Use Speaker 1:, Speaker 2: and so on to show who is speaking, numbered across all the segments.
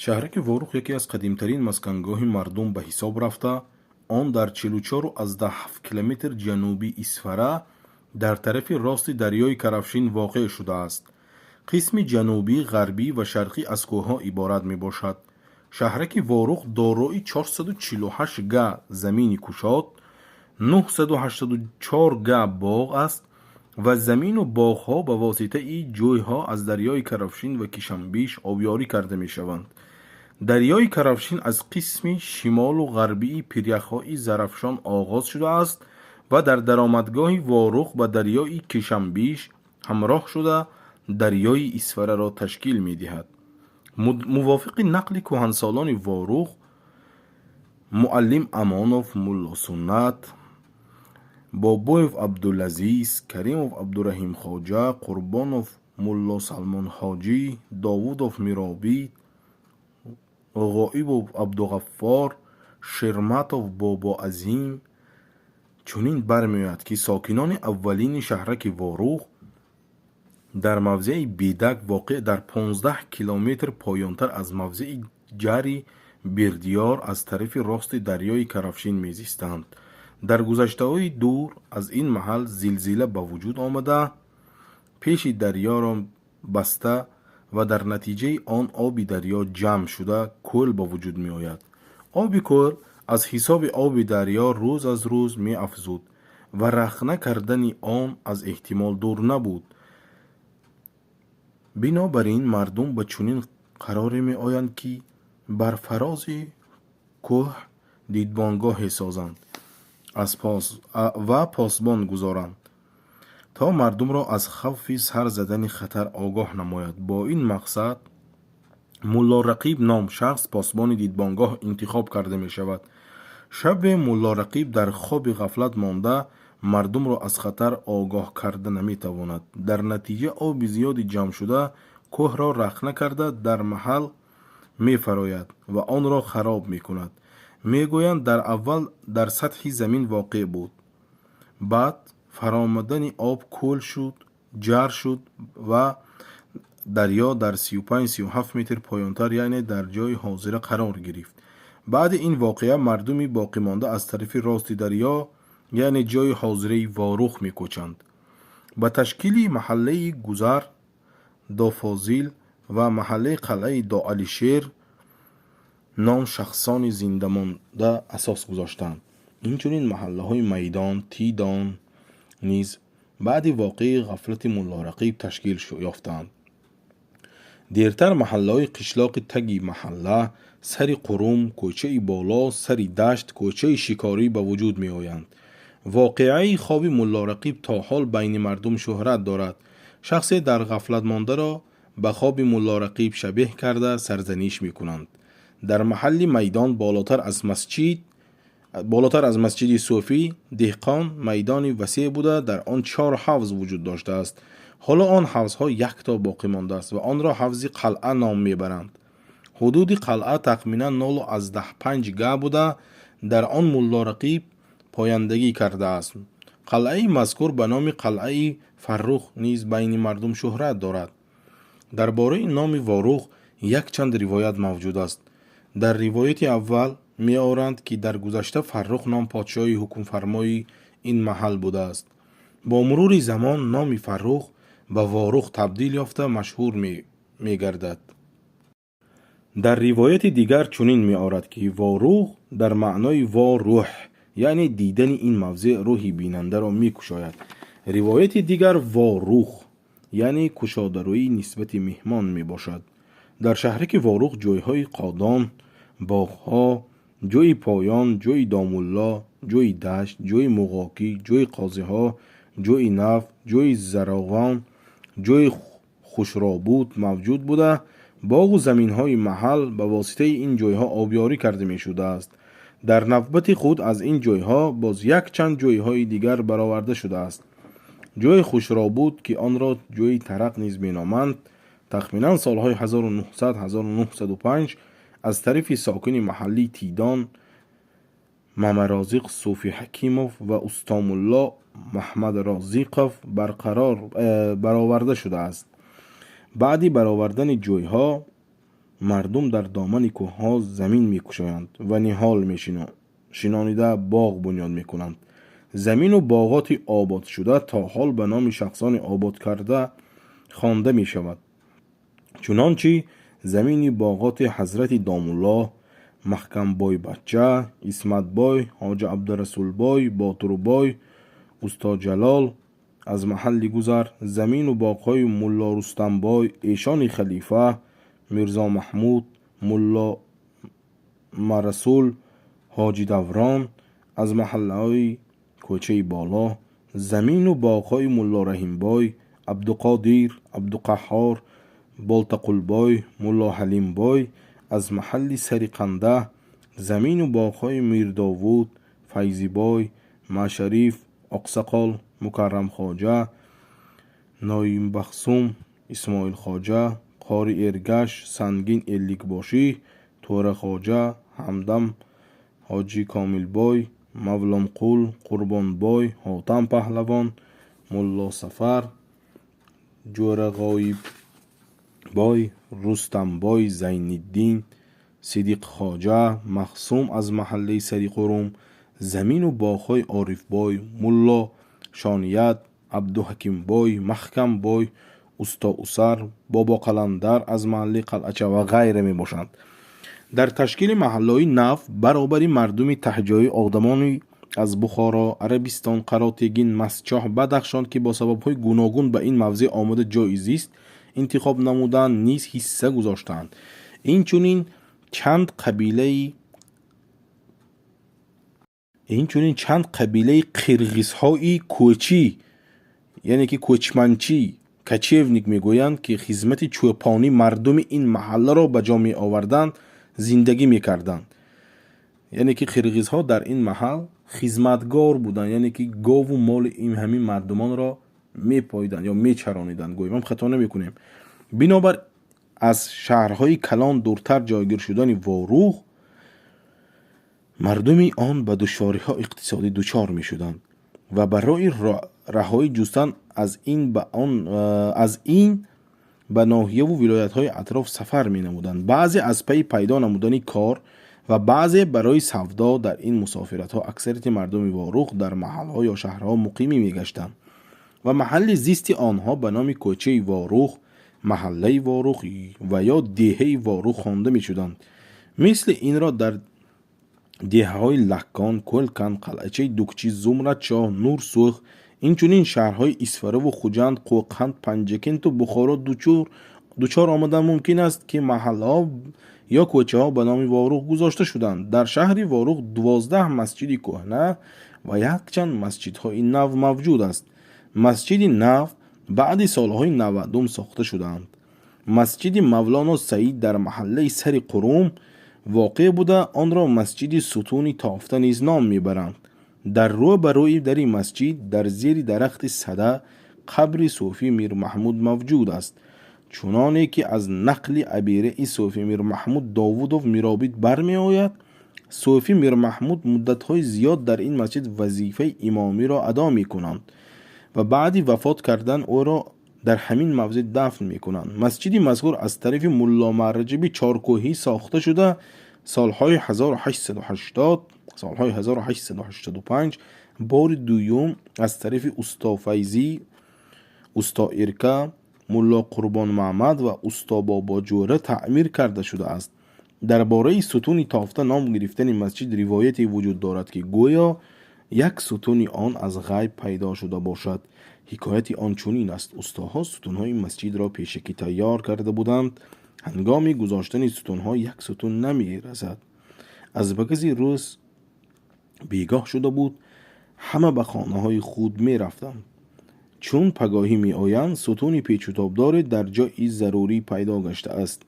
Speaker 1: шаҳраки Ворух яке аз қадимтарин маскангоҳи мардум ба ҳисоб рафта, он дар 44,7 километр ҷануби Исфара дар тарафи рости дарёи Карафшин воқеъ шудааст. қисми ҷанубӣ, ғарбӣ ва шарқӣ аз кӯҳҳо иборат мебошад. шаҳраки Ворух дорои 448 га замини кушод, 984 га боғ аст ва замину боғҳо ба воситаи ҷӯйҳо аз дарёи Карафшин ва Кишанбиш обёрӣ карда мешаванд. дарёи Карафшин аз қисми шимолу ғарбии пиряхҳои Зарафшон оғоз шудааст ва дар даромадгоҳи Ворух ба дарёи Кишанбиш ҳамроҳ шуда дарёи Исфараро ташкил медиҳад. мувофиқи нақли кӯҳансолони Ворух, Муаллим Амонов Мулло Суннат, Бобоев Абдулазиз, Каримов Абдураҳимхоҷа, Қурбонов Мулло Салмон Ҳоҷӣ, Довудов Миробӣ, Ғоибов Абдуғаффор, Ширматов Бобо Азим чунин бармеояд, ки сокинони аввалини шаҳраки Ворух дар мавзеи Бедак воқеъ дар 15 километр поёнтар аз мавзеи ҷари Бердиёр аз тарафи рости дарёи Карафшин мезистанд. дар гузаштаҳои дур аз ин маҳал зилзила ба вуҷуд омада, пеши дарёро баста ва дар натиҷаи он оби дарё ҷамъ шуда кӯл ба вуҷуд меояд. оби кӯл аз ҳисоби оби дарё рӯз аз рӯз меафзуд ва рахна кардани он аз эҳтимол дур набуд. бинобар ин мардум ба чунин қароре меоянд, ки бар фарози кӯҳ дидбонгоҳе созанд ва посбон гузоранд, то мардумро аз хавфи сар задани хатар огоҳ намояд. бо ин мақсад Мулло Рақиб ном шахс посбони дидбонгоҳ интихоб карда мешавад. шабе Мулло Рақиб дар хоби ғафлат монда мардумро аз хатар огоҳ карда наметавонад. дар натиҷа оби зиёди ҷамъшуда кӯҳро рахна карда дар маҳал мефарояд ва онро хароб мекунад. мегӯянд дар аввал дар сатҳи замин воқеъ буд, баъд фаромадани об кӯл шуд, ҷар шуд ва дарё дар 35-37 метр поёнтар, яъне дар ҷои ҳозира қарор гирифт. баъди ин воқеа мардуми боқимонда аз тарафи рости дарё, яъне ҷои ҳозираи Ворух мекӯчанд. ба ташкили маҳаллаи Гузар Дофозил ва маҳаллаи қалъаи Доалишер ном шахсони зиндамонда асос гузоштанд. инчунин маҳаллаҳои Майдон, Тидон низ баъди воқеаи ғафлати Мулло Рақиб ташкил ёфтанд. дертар маҳаллаҳои қишлоқи Таги Маҳалла, Сари Қурум, Кӯчаи Боло, Сари Дашт, Кӯчаи Шикорӣ ба вуҷуд меоянд. воқеаи хоби Мулло Рақиб то ҳол байни мардум шӯҳрат дорад. шахсе дар ғафлат мондаро ба хоби Мулло Рақиб шабеҳ карда сарзаниш мекунанд. дар маҳалли Майдон болотар аз масҷиди Суфӣ деҳқон майдони васеъ буда, дар он 4 ҳавз вуҷуд доштааст. ҳоло он ҳавзҳо якто боқӣ мондааст ва онро ҳавзи қалъа ном мебаранд. ҳудуди қалъа тахминан 0,15 га буда, дар он Мулло Рақиб пояндагӣ кардааст. қалъаи мазкур ба номи қалъаи Фаррух низ байни мардум шӯҳрат дорад. дар бораи номи Ворух якчанд ривоят мавҷуд аст. дар ривояти аввал меоранд, ки дар гузашта Фаррух ном подшоҳи ҳукмфармои ин маҳал будааст. бо мурури замон номи Фаррух ба Ворух табдил ёфта машҳур мегардад. дар ривояти дигар чунин меорад, ки Ворух дар маънои Воруҳ, яъне дидани ин мавзеъ рӯҳи бинандаро мекушояд. ривояти дигар Ворух, яъне кушодарӯӣ нисбати меҳмон мебошад. дар шаҳраки Ворух ҷойҳои Қодон, боғҳо, ҷойи Поён, ҷойи Домулло, ҷойи Дашт, ҷойи Муғокӣ, ҷойи Қозиҳо, ҷойи Нафт, ҷойи Заровон, ҷойи Хушробуд мавҷуд буда, боғу заминҳои маҳал ба воситаи ин ҷойҳо обёрӣ карда мешудааст. дар навбати худ аз ин ҷойҳо боз якчанд ҷойҳои дигар бароварда шудааст. ҷойи Хушробуд, ки онро ҷойи Тарақ низ меноманд, тахминан солҳои 1900-1905 аз тарафи сокини маҳаллии Тидон Мамарозиқ Суфӣ Ҳакимов ва Устомулло Маҳмадрозиқов бароварда шудааст. баъди баровардани ҷойҳо مردم در دامن کوهها زمین می‌کشایند و نهال شنانیده باغ بنیاد می‌کنند. زمین و باغات آباد شده تا حال به نام شخصان آباد کرده خوانده می‌شود. چنانچه زمین باغات حضرت دامالله، محکم بای بچه، اسمت بای، حاج عبدالرسول بای، باطر بای، استاد جلال از محل گذر، زمین و باغهای ملا رستم بای، ایشان خلیفه، میرزا محمود، ملا مرسول، حاجی دوران از محله های کوچه بالا، زمین و باغهای ملا رحیم بای، عبدالقادر، عبدالقهار، بالتقل بای، ملا حلیم بای از محل سریقنده، زمین و باغهای میر داوود، فیضی بای، معشریف، اقسقال، مکرم خواجه، نایم بخصوم، اسماعیل خواجه، قاری ارگش، سنگین الیک باشی، توره خواجه، همدم حاجی کامل بای، مولام قول، قربان بای، حاتم پهلوان، ملا سفر، جوره غایب بای، رستم بای، زین الدین، صدیق خواجه، مخصوم از محله سری قروم، زمین و باغهای عارف بای، ملا شانیت، عبدالحکیم بای، محکم بای، استا اسر، بابا قلندر از محله قلعچه و غیره می باشند. در تشکیل محلهای نفت برابری مردم تهجایی آدمانی از بخارا، عربستان، قراتگین، مسچاه، بدخشان که با سببهای گوناگون به این موضع آمده جایزی است انتخاب نمودن نیز حصه گذاشتند. این چونین چند قبیله قرغیزهای کوچی، یعنی که کوچمنچی کچیونیک میگویند که خدمت چوپانی مردم این محله را به جا می آوردند زندگی میکردند. یعنی که قرغیزها در این محل خدمتگار بودند، یعنی که گاو و مال این همین مردمان را میپاییدند یا میچرانیدند. گویم خطا نمیکنیم. بنابر از شهرهای کلان دورتر جایگیر شدن واروغ، مردم آن به دشواری‌ها اقتصادی دچار می‌شدند و برای رهایی جستن از این به ناحیه و ولایت‌های اطراف سفر می‌نمودند. بعضی از پی پیدا نمودن کار و بعضی برای سودا در این مسافرت‌ها اکثریت مردم واروغ در محل‌ها یا شهرها مقیمی می‌گشتند و محل زیست آنها به نام کوچه واروغ، محله واروغ و یا دهه واروغ خوانده می‌شدند. مثل این را در دهه‌های لکان، کلکن، قلعچه دکچی، زمرد شاه، نور سرخ، اینچنین شهرهای اسفره و خوجند، قوقند، پنجکند و بخارا دوچار آمدن ممکن است که محلها یا کوچه ها به نام واروغ گذاشته شدند. در شهر واروغ 12 مسجد کهنه و یک چند مسجدهای نو موجود است. مسجد نو بعد سالهای 90 ساخته شدند. مسجد مولانا سعید در محله سر قروم واقع بوده، آن را مسجد ستون تافته نیز نام میبرند. در رو بروی در این مسجد در زیر درخت صده قبر صوفی میر محمود موجود است، چنانه که از نقل عبیره صوفی میر محمود داوودوف میرابید برمی آید. صوفی میر محمود مدت‌های زیاد در این مسجد وظیفه امامی را ادا می کنند و بعد وفات کردن او را در همین موضع دفن می کنند. مسجد مذکور از طرف ملا مرجبی چارکوهی ساخته شده. سالهای 1880 سالهای 1885 بار دوم از طرف استا فیضی، استا ارکه، ملا قربان محمد و استا بابا جوره تعمیر کرده شده است. درباره ستون تافته نام گرفتن مسجد روایتی وجود دارد که گویا یک ستون آن از غیب پیدا شده باشد. حکایت آن چنین است: استاها ستونهای مسجد را پیشکی تیار کرده بودند. هنگامی گذاشتن ستونها یک ستون نمی رسد. از بگذی روز بیگاه شده بود. همه به خانه های خود می رفتند. چون پگاهی می آیند ستون پیچ و تابدار در جایی ضروری پیدا گشته است.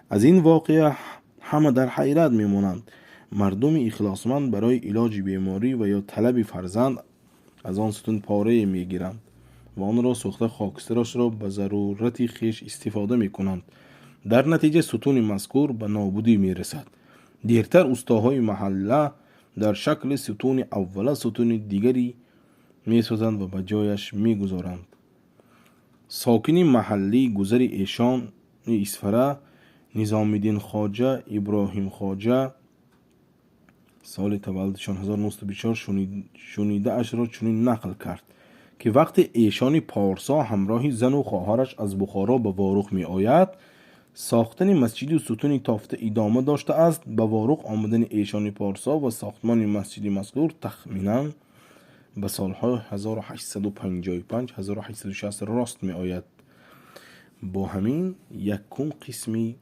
Speaker 1: از این واقعه همه در حیرت می مانند. مردم اخلاصمند برای علاج بیماری و یا طلب فرزند از آن ستون پاره می گیرند و آن را سوخته خاکسترش را به ضرورت خیش استفاده می کنند. در نتیجه ستون مذکور به نابودی می رسد. دیرتر استاهای محله در شکل ستون اوله ستون دیگری می سازند و به جایش می گذارند. ساکن محلی گذر ایشان اسفره نظام الدین خواجه، ابراهیم خواجه سال تولدشان 1924 شنیده اش را چنین نقل کرد که وقتی ایشان پارسا همراه زن و خواهرش از بخارا به واروق می آید، ساختن مسجد و ستون تافته ادامه داشته است. به واروق آمدن ایشان پارسا و ساختمان مسجد مذکور تخمینا به سالهای 1855 1860 راست می آید. با همین یکم قسمی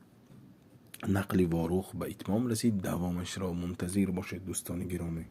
Speaker 1: نقل واروق به اتمام رسید. دوامش را منتظر باشید دوستان گرامی.